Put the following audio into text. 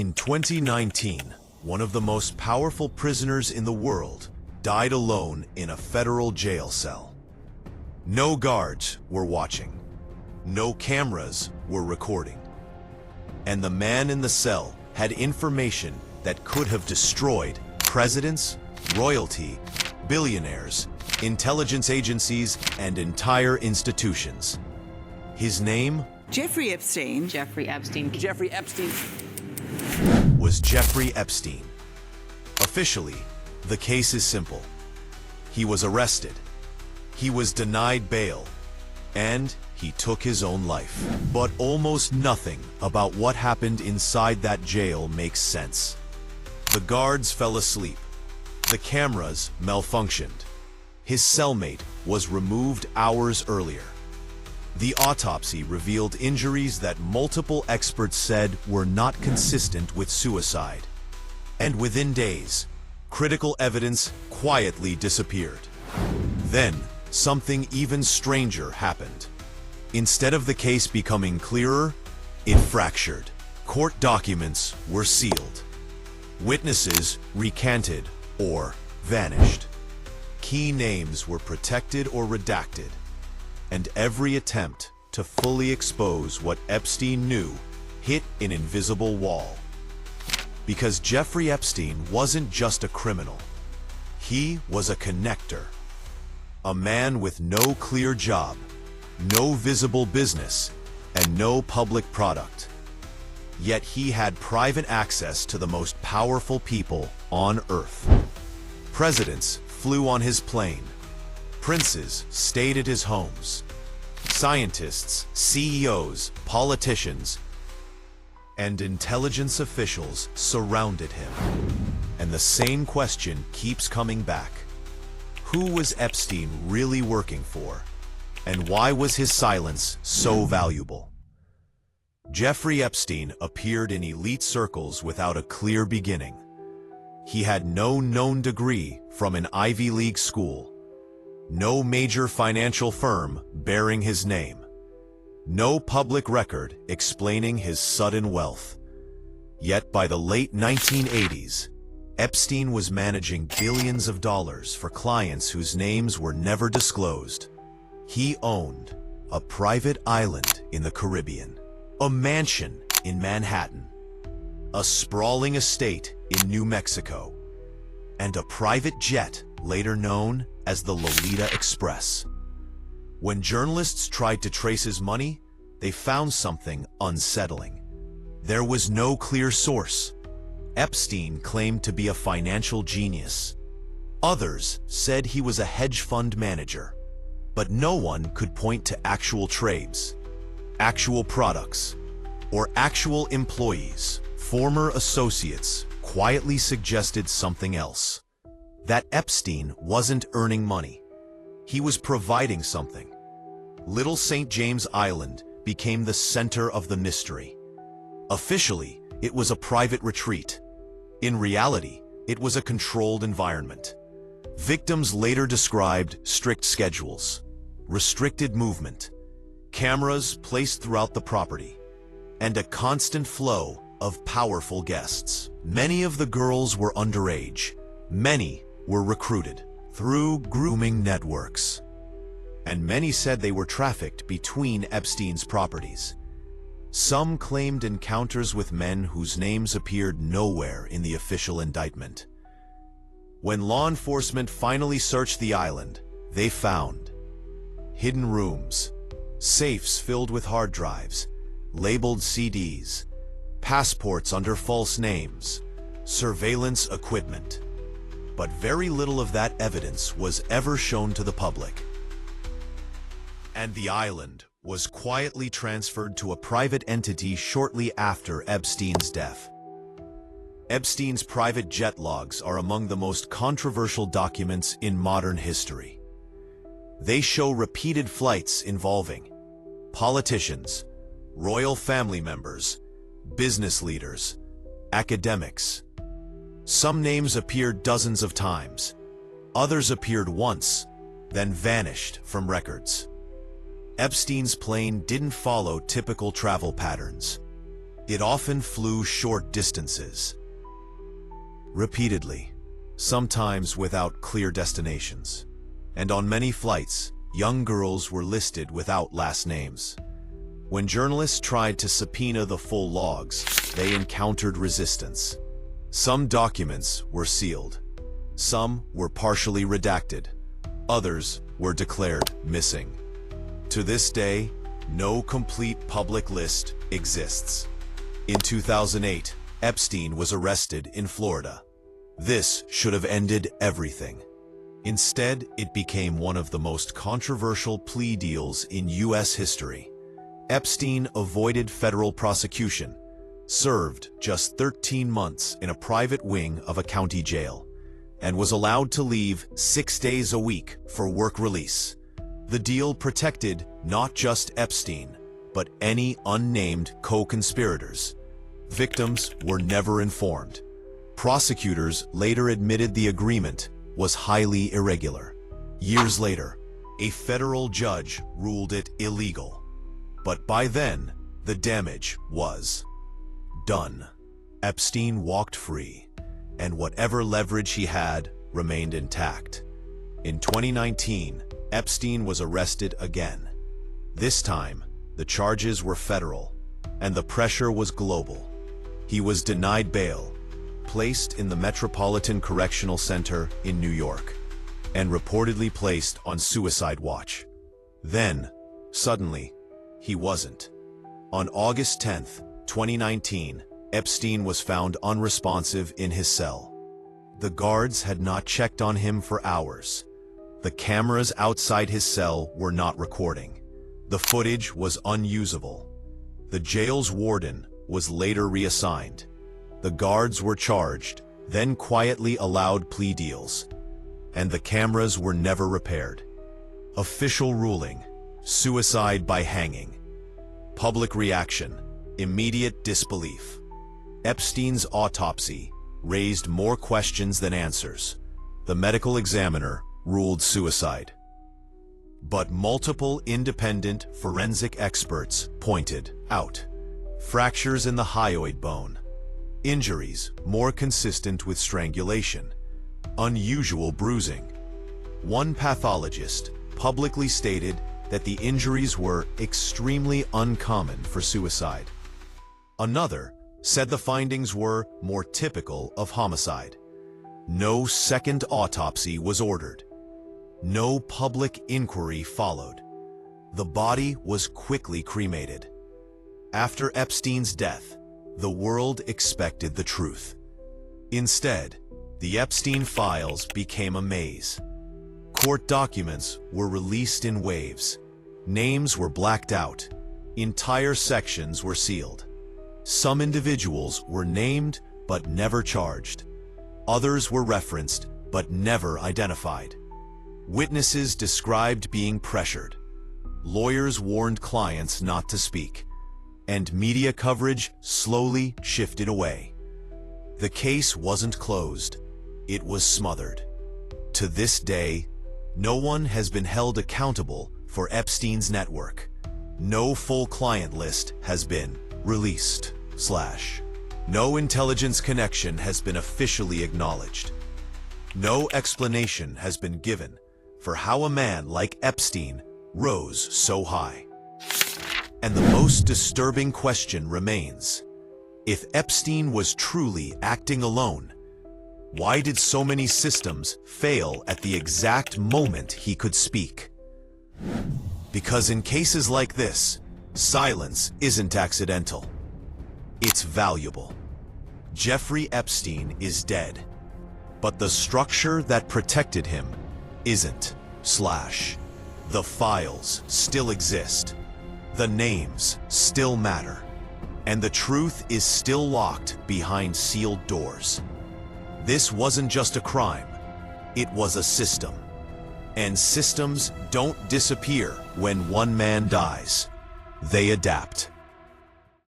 In 2019, one of the most powerful prisoners in the world died alone in a federal jail cell. No guards were watching. No cameras were recording. And the man in the cell had information that could have destroyed presidents, royalty, billionaires, intelligence agencies, and entire institutions. His name? Jeffrey Epstein. Jeffrey Epstein. Jeffrey Epstein. Was Jeffrey Epstein. Officially, the case is simple. He was arrested. He was denied bail. And he took his own life. But almost nothing about what happened inside that jail makes sense. The guards fell asleep. The cameras malfunctioned. His cellmate was removed hours earlier. The autopsy revealed injuries that multiple experts said were not consistent with suicide. And within days, critical evidence quietly disappeared. Then, something even stranger happened. Instead of the case becoming clearer, it fractured. Court documents were sealed. Witnesses recanted or vanished. Key names were protected or redacted. And every attempt to fully expose what Epstein knew hit an invisible wall. Because Jeffrey Epstein wasn't just a criminal. He was a connector. A man with no clear job, no visible business, and no public product. Yet he had private access to the most powerful people on Earth. Presidents flew on his plane. Princes stayed at his homes. Scientists, CEOs, politicians, and intelligence officials surrounded him. And the same question keeps coming back. Who was Epstein really working for? And why was his silence so valuable? Jeffrey Epstein appeared in elite circles without a clear beginning. He had no known degree from an Ivy League school. No major financial firm bearing his name. No public record explaining his sudden wealth. Yet by the late 1980s, Epstein was managing billions of dollars for clients whose names were never disclosed. He owned a private island in the Caribbean, a mansion in Manhattan, a sprawling estate in New Mexico, and a private jet later known as the Lolita Express. When journalists tried to trace his money, they found something unsettling. There was no clear source. Epstein claimed to be a financial genius. Others said he was a hedge fund manager. But no one could point to actual trades, actual products, or actual employees. Former associates quietly suggested something else. That Epstein wasn't earning money. He was providing something. Little St. James Island became the center of the mystery. Officially, it was a private retreat. In reality, it was a controlled environment. Victims later described strict schedules, restricted movement, cameras placed throughout the property, and a constant flow of powerful guests. Many of the girls were underage. Many were recruited through grooming networks. And many said they were trafficked between Epstein's properties. Some claimed encounters with men whose names appeared nowhere in the official indictment. When law enforcement finally searched the island, they found hidden rooms, safes filled with hard drives, labeled CDs, passports under false names, surveillance equipment. But very little of that evidence was ever shown to the public. And the island was quietly transferred to a private entity shortly after Epstein's death. Epstein's private jet logs are among the most controversial documents in modern history. They show repeated flights involving politicians, royal family members, business leaders, academics. Some names appeared dozens of times. Others appeared once, then vanished from records. Epstein's plane didn't follow typical travel patterns. It often flew short distances, repeatedly, sometimes without clear destinations. And on many flights, young girls were listed without last names. When journalists tried to subpoena the full logs, they encountered resistance. Some documents were sealed. Some were partially redacted. Others were declared missing. To this day, no complete public list exists. In 2008, Epstein was arrested in Florida. This should have ended everything. Instead, it became one of the most controversial plea deals in U.S. history. Epstein avoided federal prosecution, served just 13 months in a private wing of a county jail, and was allowed to leave 6 days a week for work release. The deal protected not just Epstein, but any unnamed co-conspirators. Victims were never informed. Prosecutors later admitted the agreement was highly irregular. Years later, a federal judge ruled it illegal. But by then, the damage was done. Epstein walked free, and whatever leverage he had remained intact. In 2019, Epstein was arrested again. This time, the charges were federal, and the pressure was global. He was denied bail, placed in the Metropolitan Correctional Center in New York, and reportedly placed on suicide watch. Then, suddenly, he wasn't. On August 10, 2019, Epstein was found unresponsive in his cell. The guards had not checked on him for hours. The cameras outside his cell were not recording. The footage was unusable. The jail's warden was later reassigned. The guards were charged, then quietly allowed plea deals, and the cameras were never repaired. Official ruling: suicide by hanging. Public reaction: immediate disbelief. Epstein's autopsy raised more questions than answers. The medical examiner ruled suicide. But multiple independent forensic experts pointed out fractures in the hyoid bone, injuries more consistent with strangulation, unusual bruising. One pathologist publicly stated that the injuries were extremely uncommon for suicide. Another said the findings were more typical of homicide. No second autopsy was ordered. No public inquiry followed. The body was quickly cremated. After Epstein's death, the world expected the truth. Instead, the Epstein Files became a maze. Court documents were released in waves. Names were blacked out. Entire sections were sealed. Some individuals were named but never charged. Others were referenced but never identified. Witnesses described being pressured. Lawyers warned clients not to speak. And media coverage slowly shifted away. The case wasn't closed. It was smothered. To this day, no one has been held accountable for Epstein's network. No full client list has been released. No intelligence connection has been officially acknowledged. No explanation has been given for how a man like Epstein rose so high. And the most disturbing question remains: if Epstein was truly acting alone, why did so many systems fail at the exact moment he could speak? Because in cases like this, silence isn't accidental. It's valuable. Jeffrey Epstein is dead, but the structure that protected him isn't. The files still exist. The names still matter. And the truth is still locked behind sealed doors. This wasn't just a crime. It was a system. And systems don't disappear when one man dies. They adapt.